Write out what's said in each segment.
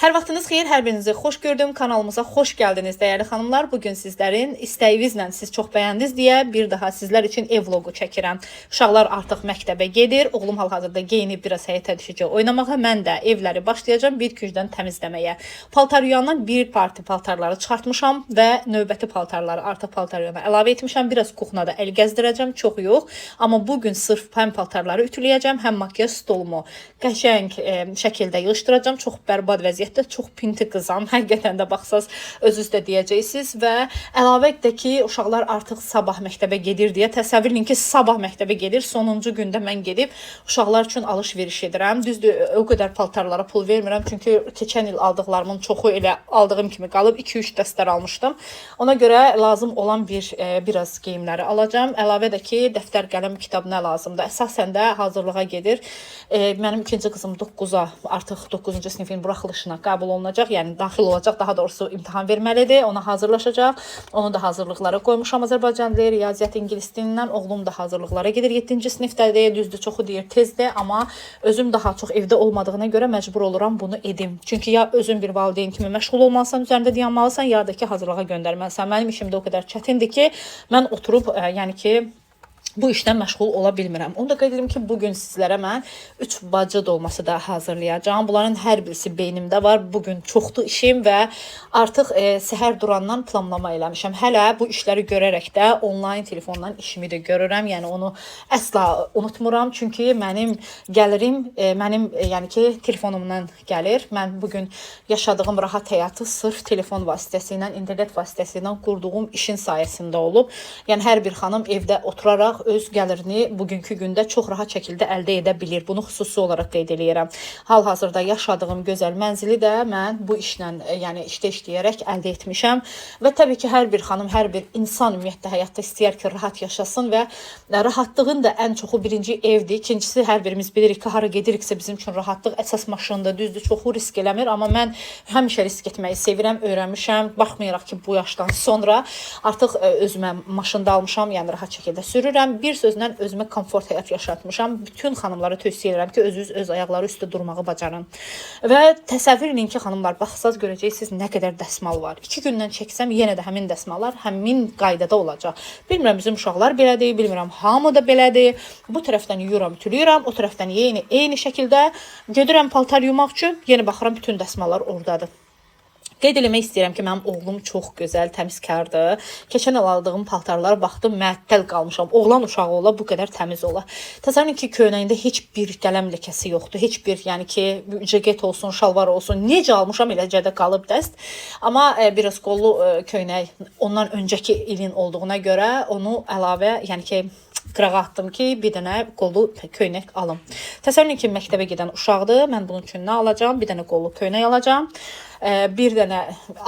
Hər vaxtınız xeyir, hər birinizi xoş gördüm. Kanalımıza xoş gəldiniz dəyərli xanımlar. Bugün sizlərin istəyinizlə siz çox bəyəndiniz deyə bir daha sizlər üçün ev vlogu çəkirəm. Uşaqlar artıq məktəbə gedir. Oğlum hal-hazırda geyinib biraz həyətə düşəcək oynamağa. Mən də evləri başlayacağam bir küncdən təmizləməyə. Paltaryuyandan bir parti paltarları çıxartmışam və növbəti paltarları artıq paltaryuyana əlavə etmişəm. Biraz kuxnada əl gəzdirəcəm, çox yox. Amma bugün sırf həm paltarları ütüləyəcəm, həm makyaj stolumu qəşəng şəkildə yığışdıracağam. Çox bərbad vəziyyətdə, çox pinti qızam. Həqiqətən də baxsaz özünüz də deyəcəksiniz və əlavə edək ki, uşaqlar artıq sabah məktəbə gedir deyə təsəvvür edin ki, sabah məktəbə gedir. Sonuncu gündə mən gedib uşaqlar üçün alış-veriş edirəm. Düzdür, o qədər paltarlara pul vermirəm, çünki keçən il aldıqlarımın çoxu elə aldığım kimi qalıb. 2-3 dəstər almışdım. Ona görə lazım olan biraz geyimləri alacağam. Əlavə də ki, dəftər, qələm, kitab nə lazımdır? Əsasən də hazırlığa gedir. Mənim ikinci qızım 9-a, artıq 9-cu sinifin buraxılışına qəbul olunacaq, yəni daxil olacaq, daha doğrusu imtahan verməlidir, ona hazırlaşacaq. Onu da hazırlıqlara qoymuşam Azərbaycan dili, riyaziyyat, ingilis dilindən. Oğlum da hazırlıqlara gedir, 7-ci sinifdədir, düzdür, çoxu deyir tezdir, amma özüm daha çox evdə olmadığına görə məcbur oluram bunu edim. Çünki ya özün bir valideyn kimi məşğul olmalısan, üzərində dayanmalısan, ya da ki hazırlığa göndərməlisən. Mənim işim də o qədər çətindir ki, mən oturub, yəni ki, bu işdən məşğul ola bilmirəm. Onu da qeyd edim ki, bugün sizlərə mən 3 bacı dolması da hazırlayacağım. Bunların hər birisi beynimdə var. Bugün çoxdur işim və artıq səhər durandan planlama eləmişəm. Hələ bu işləri görərək də onlayn telefondan işimi də görürəm. Yəni onu əsla unutmuram. Çünki mənim gəlirim yəni ki, telefonumdan gəlir. Mən bugün yaşadığım rahat həyatı sırf telefon vasitəsilə, internet vasitəsilə qurduğum işin sayəsində olub. Yəni hər bir xanım evdə oturaraq öz gəlirini bugünkü gündə çox rahat şəkildə əldə edə bilir. Bunu xüsusi olaraq qeyd edirəm. Hal-hazırda yaşadığım gözəl mənzili də mən bu işlə, yəni işləyərək əldə etmişəm və təbii ki, hər bir xanım, hər bir insan ümumiyyətlə həyatda istəyər ki, rahat yaşasın və rahatlığın da ən çoxu birinci evdir. İkincisi, hər birimiz bilirik ki, hara gediriksə bizim üçün rahatlıq əsas maşındır, düzdür, çoxu risk eləmir, amma mən həmişə risk etməyi sevirəm, öyrənmişəm. Baxmayaraq ki, bu yaşdan sonra artıq özümə maşında almışam, yəni rahat şəkildə sürürəm. Bir sözlə özümə komfort həyat yaşatmışam. Bütün xanımlara tövsiyə edirəm ki, özünüz öz ayaqları üstə durmağı bacarın. Və təsəvvür edin ki, xanımlar, baxsaz görəcəksiniz nə qədər dəsmal var. 2 gündən çəksəm yenə də həmin dəsmallar həmin qaydada olacaq. Bilmirəm, bizim uşaqlar belədir, bilmirəm, hamı da belədir. Bu tərəfdən yuyuram, ütülüyürəm, o tərəfdən eyni şəkildə gedirəm paltar yumaq üçün, yenə baxıram bütün dəsmallar oradadır. Qeyd eləmək istəyirəm ki, mənim oğlum çox gözəl, təmizkardır. Keçən il aldığım paltarlara baxdım, məəttəl qalmışam. Oğlan uşağı ola, bu qədər təmiz ola. Təsəvvür edin ki, köynəyində heç bir qələm ləkəsi yoxdur. Heç bir, yəni ki, ceket olsun, şalvar olsun. Necə almışam, eləcə də qalıb dəst. Amma biraz qollu köynək ondan öncəki ilin olduğuna görə onu əlavə, yəni ki, qırağa atdım ki, bir dənə qollu köynək alım. Təsəvvür edin ki, məktəbə gedən uşaqdır. Mən bunun üçün nə alacağam? Bir dənə qollu köynək alacağam. Bir dənə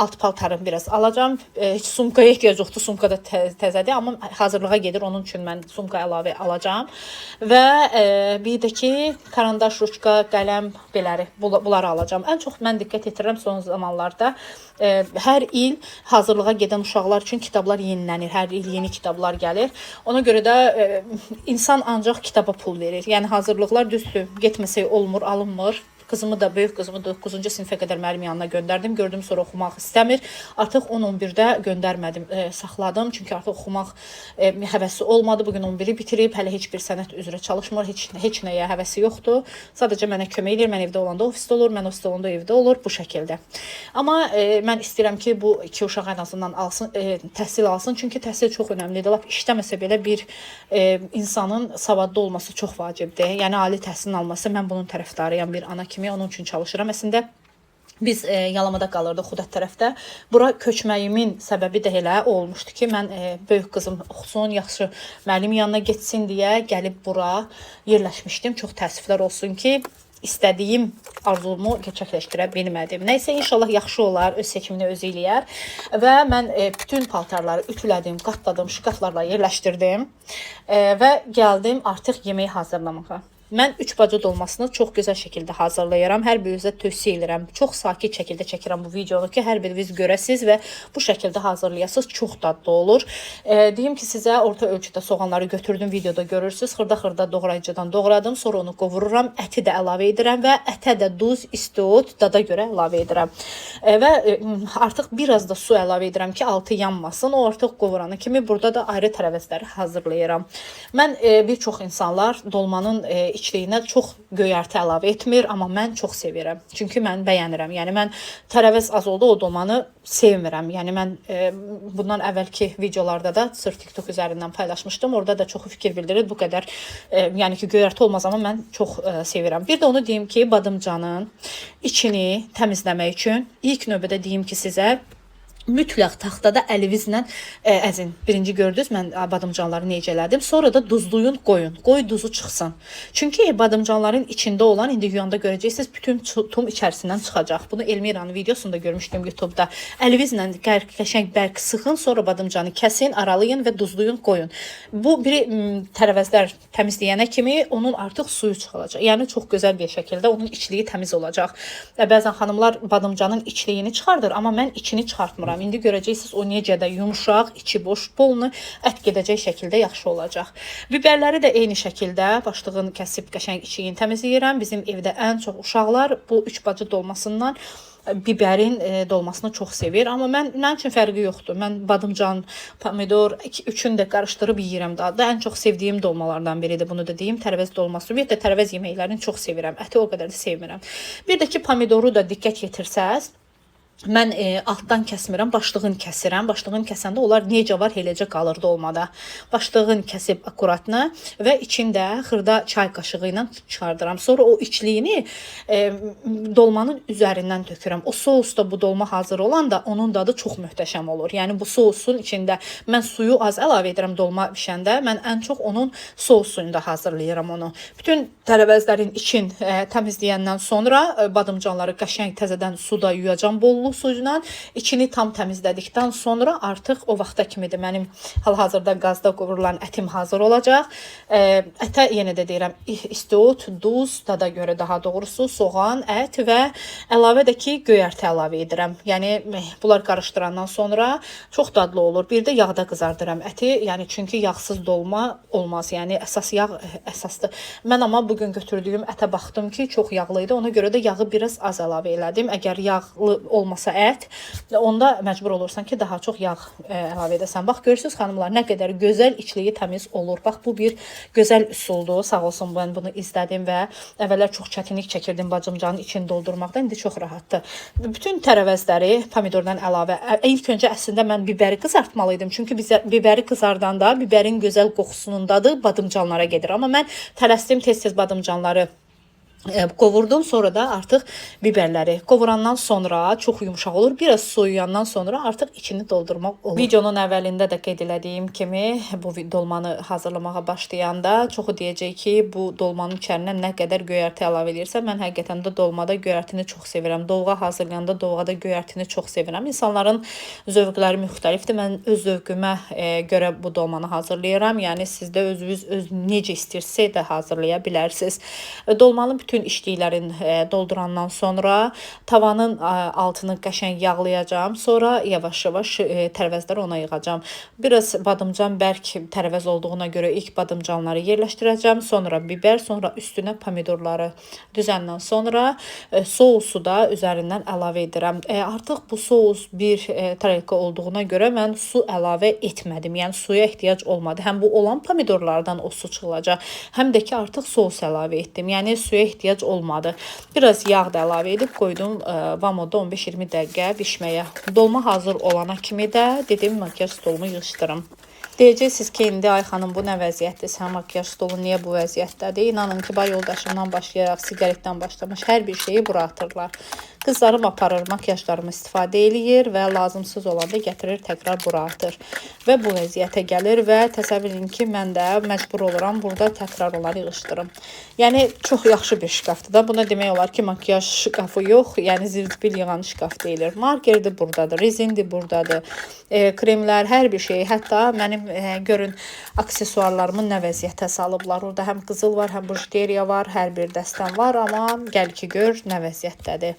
alt paltarım biraz alacağım. Heç sumkaya ehtiyac yoxdur, sumka da təzədir, amma hazırlığa gedir, onun üçün mən sumka əlavə alacağım. Və bir də ki, karandaş, ruşka, qələm, beləri, bunları alacağım. Ən çox mən diqqət edirəm son zamanlarda. Hər il hazırlığa gedən uşaqlar üçün kitablar yenilənir, hər il yeni kitablar gəlir. Ona görə də insan ancaq kitaba pul verir. Yəni hazırlıqlar düzdür, getməsək olmur, alınmır. Qızımı da, böyük qızımı 9-cu sinifə qədər müəllim yanına göndərdim. Gördüm, sonra oxumaq istəmir. Artıq 10-11-də göndərmədim, saxladım. Çünki artıq oxumaq həvəsi olmadı. Bugün 11-i bitirib, hələ heç bir sənət üzrə çalışmır. Heç nəyə həvəsi yoxdur. Sadəcə mənə kömək edir. Mən evdə olanda ofisdə olur, mən ofisdə olanda evdə olur. Bu şəkildə. Amma mən istəyirəm ki, bu iki uşaq ən azından təhsil alsın. Çünki təhsil çox önəmlidir. Lap işləməsə belə bir insanın savadlı olması çox vacibdir. Yəni, ali təhsilin alması, mən bunun tərəfdarıyam bir ana kimi. Onun üçün çalışıram. Əslində biz Yalamada qalırdıq, Xudət tərəfdə. Bura köçməyimin səbəbi də elə olmuşdu ki, mən böyük qızım oxusun, yaxşı müəllim yanına getsin deyə gəlib bura yerləşmişdim. Çox təəssüflər olsun ki, istədiyim arzumu gerçəkləşdirə bilmədim. Nəysə, inşallah yaxşı olar, öz seçimini özü eləyər. Və mən bütün paltarları ütülədim, qatladım, şkaflarla yerləşdirdim və gəldim artıq yeməyi hazırlamağa. Mən 3 bacı dolmasını çox gözəl şəkildə hazırlayıram. Hər birinizə tövsiyə edirəm. Çox sakit şəkildə çəkirəm bu videonu ki, hər biriniz görəsiniz və bu şəkildə hazırlayasınız. Çox dadlı olur. Deyim ki, sizə orta ölçüdə soğanları götürdüm, videoda görürsünüz. Xırda-xırda doğrayıcıdan doğradım. Sonra onu qovururam. Əti də əlavə edirəm və ətə də duz, istiot, dada görə əlavə edirəm. Və artıq biraz da su əlavə edirəm ki, altı yanmasın. O artıq qovuranı kimi burada da ayrı tərəvəzləri hazırlayıram. Mən bir çox insanlar dolmanın içliyinə çox göyərti əlavə etmir, amma mən çox sevirəm. Çünki mən bəyənirəm. Yəni mən tərəvəz az oldu o dolmanı sevmirəm. Yəni mən bundan əvvəlki videolarda da sırf TikTok üzərindən paylaşmışdım. Orada da çox fikir bildirir. Bu qədər yəni ki, göyərti olmaz, amma mən çox sevirəm. Bir də onu deyim ki, badımcanın içini təmizləmək üçün ilk növbədə deyim ki, sizə mütləq taxtada əlinizlə əzin. Birinci gördünüz, mən badımcanları necə elədim. Sonra da duzluyun, qoyun. Qoy duzu çıxsın. Çünki badımcanların içində olan, indi yuyanda görəcəksiniz, bütün tum içərisindən çıxacaq. Bunu Elmira'nın videosunda görmüşdüm YouTube'da. Əlinizlə qəşəng bərk sıxın, sonra badımcanı kəsin, aralayın və duzluyun, qoyun. Bu biri tərəvəzlər təmizləyənə kimi onun artıq suyu çıxılacaq. Yəni çox gözəl bir şəkildə onun içliyi təmiz olacaq. Bəzən xanımlar badımcanın içliyini çıxardır, amma mən içini çıxartmıram. İndi görəcəksiniz o necə də yumşaq, içi boş, bolunu ət gedəcək şəkildə yaxşı olacaq. Biberləri də eyni şəkildə başlığını kəsib qəşəng içini təmizləyirəm. Bizim evdə ən çox uşaqlar bu 3 bacı dolmasından biberin dolmasını çox sevir. Amma mənim üçün fərqi yoxdur. Mən badımcan, pomidor, üçünü də qarışdırıb yeyirəm dadda. Ən çox sevdiyim dolmalardan biridir. Bunu da deyim. Tərəvəz dolması. Ümumiyyətlə tərəvəz yeməklərini çox sevirəm. Əti o qədər də sevmirəm. Bir də ki, pomidoru da diqqət yetirsəz, mən altdan kəsmirəm, başlığını kəsirəm. Başlığını kəsəndə onlar necə var, eləcə qalır dolmada. Başlığını kəsib akuratını və içində xırda çay qaşığı ilə çıxardıram. Sonra o içliyini dolmanın üzərindən tökürəm. O sousda bu dolma hazır olanda onun dadı çox möhtəşəm olur. Yəni bu sousun içində mən suyu az əlavə edirəm dolma bişəndə. Mən ən çox onun sousunu da hazırlayıram onu. Bütün tərəvəzlərin için təmizləyəndən sonra badımcanları qəşəng təzədən suda yuyacam bollu suyla. İçini tam təmizlədikdən sonra artıq o vaxta kimidir mənim hal-hazırda qazda qovurulan ətim hazır olacaq. Ətə yenə də deyirəm, istiot, duz, dada görə daha doğrusu soğan, ət və əlavə də ki, göyərti əlavə edirəm. Yəni bunlar qarışdırandan sonra çox dadlı olur. Bir də yağda qızardıram əti. Yəni çünki yağsız dolma olmaz. Yəni əsas yağ əsasdır. Mən amma bugün götürdüyüm ətə baxdım ki, çox yağlı idi. Ona görə də yağı biraz az əlavə elədim. Əgər yağlı olmasa ət, onda məcbur olursan ki, daha çox yağ əlavə edəsən. Bax, görürsünüz xanımlar, nə qədər gözəl içliyi təmiz olur. Bax, bu bir gözəl üsuldur. Sağ olsun, mən bunu izlədim və əvvəllər çox çətinlik çəkirdim bacımcanın içini doldurmaqda. İndi çox rahatdır. Bütün tərəvəzləri pomidordan əlavə. İlk öncə əslində mən biberi qızartmalıydım. Çünki biberi qızardanda biberin gözəl qoxusunun dadı badımcanlara gedir. Amma mən tələsdim, tez-tez badımcanları qovurdum, sonra da artıq biberləri qovurandan sonra çox yumşaq olur. Biraz soyuyandan sonra artıq içini doldurmaq olur. Videonun əvvəlində də qeyd elədiyim kimi bu dolmanı hazırlamağa başlayanda çoxu deyəcək ki, bu dolmanın içərinə nə qədər göyərti əlavə edirsə, mən həqiqətən də dolmada göyərtini çox sevirəm. Dovğa hazırlayanda dovğada göyərtini çox sevirəm. İnsanların zövqləri müxtəlifdir. Mən öz zövqümə görə bu dolmanı hazırlayıram. Yəni siz də özünüz necə istəyirsə də hazırlaya bilərsiniz. Dolmanın bütün içliklərin doldurandan sonra tavanın altını qəşəng yağlayacağım. Sonra yavaş-yavaş tərəvəzləri ona yığacağım. Biraz badımcan bərk tərəvəz olduğuna görə ilk badımcanları yerləşdirəcəm. Sonra biber, sonra üstünə pomidorları düzəndən sonra sousu da üzərindən əlavə edirəm. Artıq bu sous bir tarelka olduğuna görə mən su əlavə etmədim. Yəni suya ehtiyac olmadı. Həm bu olan pomidorlardan o su çıxılacaq, həm də ki artıq sous əlavə etdim. Yəni suya ehtiyac olmadı. Biraz yağ da əlavə edib qoydum vamoda 15-20 dəqiqə bişməyə. Dolma hazır olana kimi də dedim makyaj stolumu yığışdırım. Deyəcəksiniz ki, indi ay xanım bu nə vəziyyətdir? Sən makyaj stolu niyə bu vəziyyətdədir? İnanın ki, yoldaşımdan başlayaraq sigaretdən başlamış hər bir şeyi bura atırlar. Qızlarım aparır, makyajlarımı istifadə eləyir və lazımsız olanda gətirir, təkrar bura atır. Və bu vəziyyətə gəlir və təsəvvür edin ki, mən də məcbur oluram burada təkrar onları yığışdırım. Yəni, çox yaxşı bir şkafdır da. Buna demək olar ki, makyaj şkafı yox, yəni zirbil yığan şkaf deyilir. Markerdir buradadır, rezindir buradadır, kremlər, hər bir şey. Hətta mənim mənim görün aksesuarlarımı nə vəziyyətə salıblar. Orada həm qızıl var, həm bujteriya var, hər bir dəstəm var, amma gəl ki gör nə vəziyyətdədir.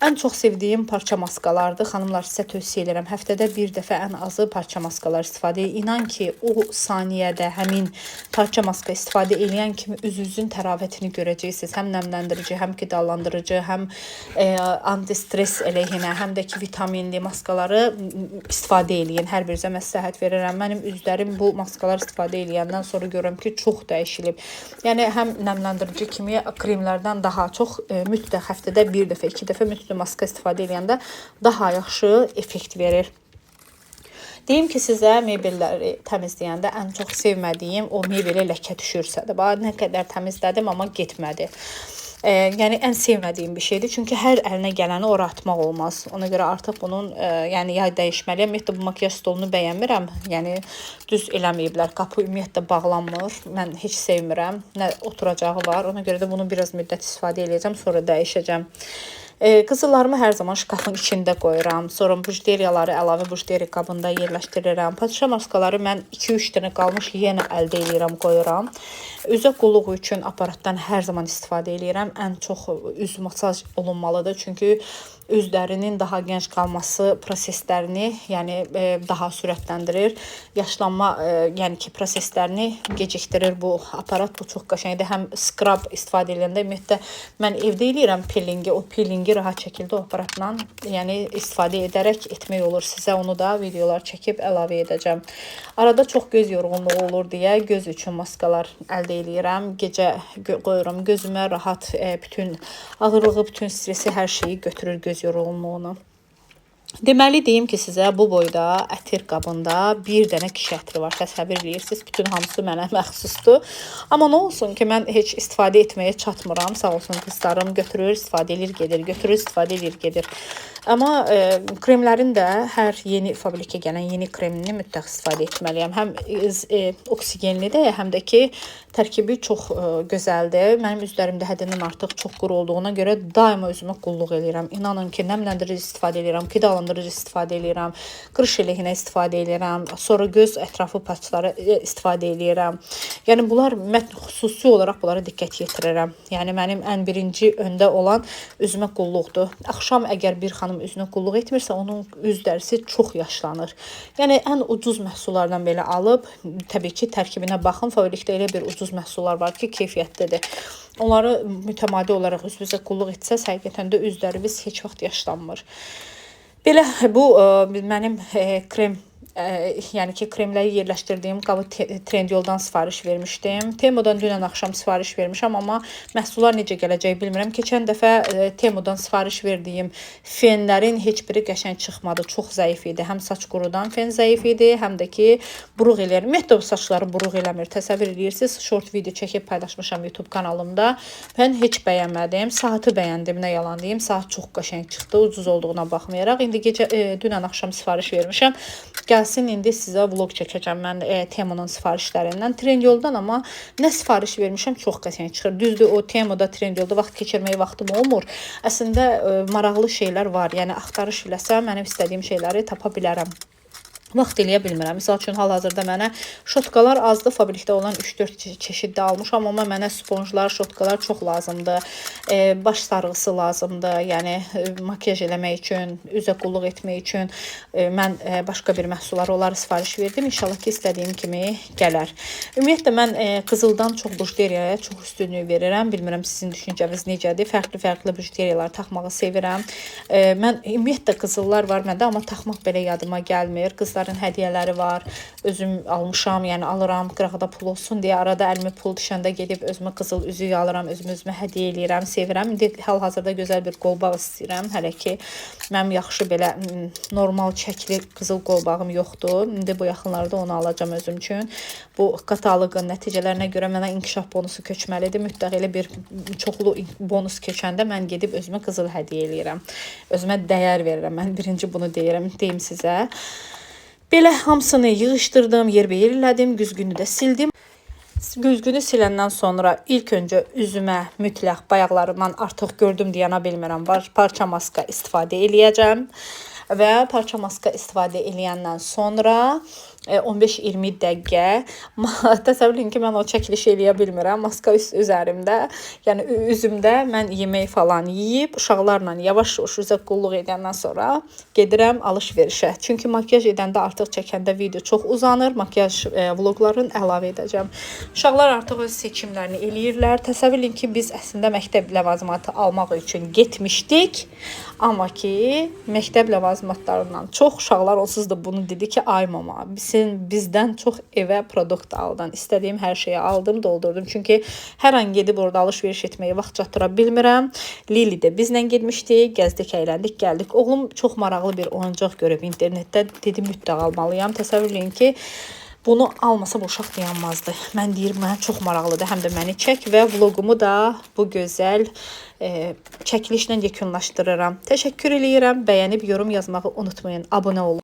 Ən çox sevdiyim parça maskalardır. Xanımlar, sizə tövsiyə edirəm. Həftədə bir dəfə ən azı parça maskalar istifadə edin. İnan ki, o saniyədə həmin parça maska istifadə edən kimi üzünüzün təravətini görəcəksiniz. Həm nəmləndirici, həm qidalandırıcı, həm anti-stres əleyhinə, həm də ki, vitaminli maskaları istifadə eləyin. Hər birinizə məsləhət verirəm. Mənim üzlərim bu maskalar istifadə eləyəndən sonra görürəm ki, çox dəyişilib. Yəni, həm nəmləndirici kimi kremlərdən daha çox mütləq həftədə bir dəfə, 2 dəfə mütləq maska istifadə edəndə daha yaxşı effekt verir. Deyim ki, sizə mebelləri təmizləyəndə ən çox sevmədiyim o mebeli ləkə düşürsədir. Bax, nə qədər təmizlədim, amma getmədi. Yəni ən sevmədiyim bir şeydir. Çünki hər əlinə gələni ora atmaq olmaz. Ona görə artıq bunun yəni yay dəyişməliyəm. Ümumiyyətlə bu makiyaj stolunu bəyənmirəm. Yəni düz eləməyiblər. Qapı ümumiyyətlə bağlanmır. Mən heç sevmirəm. Nə oturacağı var. Ona görə də bunu biraz müddət istifadə edəcəm, sonra dəyişəcəm. Qızıllarımı hər zaman şkafın içində qoyuram. Sonra bujteriyaları əlavə bujteriya qabında yerləşdirirəm. Parça maskaları mən 2-3 dənə qalmış yenə əldə edirəm, qoyuram. Üzə qulluğu üçün aparatdan hər zaman istifadə edirəm. Ən çox üz masaj olunmalıdır. Çünki üzlərinin daha gənc qalması proseslərini, yəni daha sürətləndirir. Yaşlanma, yəni ki, proseslərini gecikdirir bu aparat. Bu çox qəşəngdir. Həm skrab istifadə edəndə ümumiyyətlə mən evdə eləyirəm peelingi. O peelingi rahat şəkildə o aparatla, yəni istifadə edərək etmək olur. Sizə onu da videolar çəkib əlavə edəcəm. Arada çox göz yorğunluğu olur deyə göz üçün maskalar əldə edirəm. Gecə qoyuram gözümə, rahat bütün ağırlığı, bütün stresi, hər şeyi götürür göz yorğunluğunu. Deməli deyim ki, sizə bu boyda ətir qabında bir dənə kişi ətri var. Təsəvvür edirsiniz, bütün hamısı mənə məxsusdur. Amma nə olsun ki, mən heç istifadə etməyə çatmıram. Sağ olsun qızlarım götürür, istifadə edir, gedir, götürür, istifadə edir, gedir. Amma kremlərin də hər yeni fabrikə gələn yeni kremini mütləq istifadə etməliyəm. Həm oksigenlidir, həm də ki, tərkibi çox gözəldir. Mənim üzlərimdə həddindən artıq çox quru olduğuna görə daima özümə qulluq edirəm. İnanın ki, nəmləndirici istifadə edirəm, qidalandırıcı istifadə edirəm, qırış əleyhinə istifadə edirəm, sonra göz ətrafı patçları istifadə edirəm. Yəni bunlar mən xüsusi olaraq bunlara diqqət yetirirəm. Yəni mənim ən birinci öndə olan üzümə qulluqdur. Axşam əgər bir xanım üzünə qulluq etmirsə, onun üz dərisi çox yaşlanır. Yəni ən ucuz məhsullardan belə alıb, təbii ki, tərkibinə baxın. Fabrikdə elə bir ucuz məhsullar var ki, keyfiyyətlidir. Onları mütəmadi olaraq üzünüzə qulluq etsəz, həqiqətən də üzləriniz heç vaxt yaşlanmır. Belə bu mənim krem, yəni ki, kremləri yerləşdirdiyim qabı Trendyoldan sifariş vermişdim. Temudan dünən axşam sifariş vermişəm, amma məhsullar necə gələcək bilmirəm. Keçən dəfə Temudan sifariş verdiyim fenlərin heç biri qəşəng çıxmadı. Çox zəif idi. Həm saç qurudan fen zəif idi, həm də ki, buruq eləyir. Ümumiyyətlə saçları buruq eləmir. Təsəvvür edirsiniz, short video çəkib paylaşmışam YouTube kanalımda. Mən heç bəyənmədim. Saatı bəyəndim, nə yalan deyim. Saat çox qəşəng çıxdı, ucuz olduğuna baxmayaraq. İndi dünən axşam sifariş vermişəm. Gəlsin, indi sizə vlog çəkəcəm mən Temunun sifarişlərindən. Trendyoldan amma nə sifariş vermişəm, çox qəşəng çıxır. Düzdür, o Temuda, Trendyolda vaxt keçirməyə vaxtım olmur. Əslində maraqlı şeylər var. Yəni axtarış eləsəm, mənim istədiyim şeyləri tapa bilərəm. Vaxt eləyə bilmirəm. Misal üçün, hal-hazırda mənə şotkalar azdır. Fabrikdə olan 3-4 çeşiddə almışam, amma mənə sponjlar, şotkalar çox lazımdır. Baş sarğısı lazımdır. Yəni, makiyaj eləmək üçün, üzə qulluq etmək üçün mən başqa bir məhsullar, onları sifariş verdim. İnşallah ki, istədiyim kimi gələr. Ümumiyyətlə, mən qızıldan çox bujteriyaya çox üstünlük verirəm. Bilmirəm, sizin düşüncəniz necədir? Fərqli-fərqli bujteriyalar taxmağı sevirəm. Mən, ümumiyyətlə, qızıllar var məndə, amma taxmaq belə yadıma gəlmir. Qızların hədiyyələri var. Özüm almışam, yəni alıram, qırağda pul olsun deyə arada əlimə pul düşəndə gedib özümə qızıl üzük alıram, özümə hədiyyə eləyirəm, sevirəm. İndi hal-hazırda gözəl bir qolbaq istəyirəm. Hələ ki, mənim yaxşı belə normal çəkili qızıl qolbağım yoxdur. İndi bu yaxınlarda onu alacağam özüm üçün. Bu kataloqun nəticələrinə görə mənə inkişaf bonusu köçməlidir. Mütləq elə bir çoxlu bonus köçəndə mən gedib özümə qızıl hədiyyə eləyirəm. Özümə dəyər verirəm. Mən birinci bunu deyim sizə. Belə hamısını yığışdırdım, yerbəyer elədim, güzgünü də sildim. Güzgünü siləndən sonra ilk öncə üzümə mütləq bayaqlarımdan artıq gördüm deyənə bilmirəm, parça maska istifadə eləyəcəm. Və parça maska istifadə eləyəndən sonra 15-20 dəqiqə. Təsəvvür edin ki, mən o çəkiliş eləyə bilmirəm. Maska üzərimdə, yəni üzümdə mən yemək falan yeyib, uşaqlarla yavaş-yavaş üzə qulluq edəndən sonra gedirəm alış-verişə. Çünki makyaj edəndə artıq çəkəndə video çox uzanır. Makyaj vloqlarını əlavə edəcəm. Uşaqlar artıq öz seçimlərini eləyirlər. Təsəvvür edin ki, biz əslində məktəb ləvazimatı almaq üçün getmişdik. Amma ki, məktəb ləvazimatlarından çox uşaqlar onsuz da bunu dedi ki, ay mama, bizdən çox evə produkt aldın. İstədiyim hər şeyi aldım, doldurdum. Çünki hər an gedib orada alış-veriş etməyə vaxt çatdıra bilmirəm. Lili də bizlə getmişdik, gəzdik, əyləndik, gəldik. Oğlum çox maraqlı bir oyuncaq görüb internetdə, dedi mütləq almalıyam. Təsəvvür edin ki, bunu almasa bu uşaq dayanmazdı. Mən deyirəm, mənə çox maraqlıdır, həm də məni çək və vloqumu da bu gözəl çəkilişlə yekunlaşdırıram. Təşəkkür eləyirəm. Bəyənib yorum yazmağı unutmayın. Abunə olun.